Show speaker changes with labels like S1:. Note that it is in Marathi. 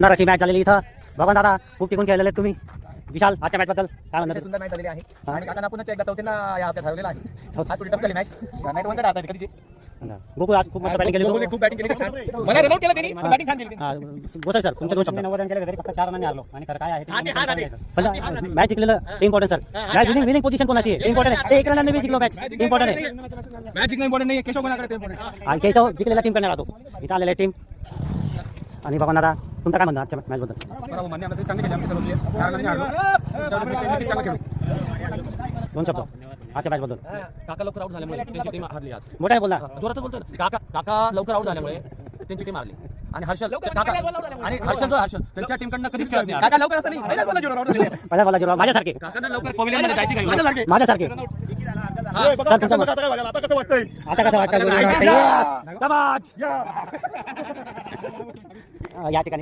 S1: अशी मॅच झालेली इथं बघा दादा, खूप टिकून खेळलेले तुम्ही. विशाल, आजच्या मॅच बद्दल काय म्हणतात?
S2: सुंदर मॅच झालेली आहे आणि काकांना पुन्हा एकदा चौथ्यांदा या हप्त्यात हरवलेला आहे. आज थोडी टप झाली मॅच. नाईट वन आता कधीची
S1: गोकुळ आज खूप मस्त बॅटिंग केली.
S2: गोकुळने खूप बॅटिंग केली, छान. मला रन आउट केलं त्यांनी, पण बॅटिंग छान केली.
S1: गोसाई सर, तुमच्या 2 शब्द.
S3: 90 रन केले तरी फक्त 4 रनांनी हारलो. आणि खरं काय आहे
S1: पण मॅच जिंकलेलं important sir. Match winning position कोणाची आहे इम्पॉर्टंट आहे. 1 रनाने जिंकलो मॅच इम्पॉर्टंट आहे.
S2: मॅच जिंकणं इम्पॉर्टंट नाही, केशव कोणाकडे इम्पॉर्टंट.
S1: आणि केशव जिंकलेला टीम करणार राहतो. इथं आलेला टीम. आणि बघा दादा, तुमचं काय म्हणणं आजच्या मॅच बद्दल?
S2: बरोबर, मान्य आहे. चांगली खेळली आमची सर्व प्लेयर. 4 रनांनी हारलो. चांगलं खेळलो.
S1: 2 शब्द आजच्या मॅच बद्दल.
S4: काका लवकर आउट झाल्यामुळे त्यांची टीम हारली आज.
S1: मोठा आहे बोलला.
S4: जोरात बोलतोय ना. काका लवकर आउट झाल्यामुळे त्यांची टीम हारली. आणि हर्षल त्यांच्या टीमकडनं कधीच खेळत नाही.
S2: काका लवकर असं नाही, पहिल्याच बोलला जोरावर out झाले.
S1: पहिला बोला जिरो माझ्यासारखे.
S4: काकांना लवकर पवेलियनमध्ये जायची काही
S1: माझ्यासारखे सर, तुमचं मत.
S2: आता कसं वाटतंय?
S1: आता कसं वाटतं?
S2: Yes!
S1: या ठिकाणी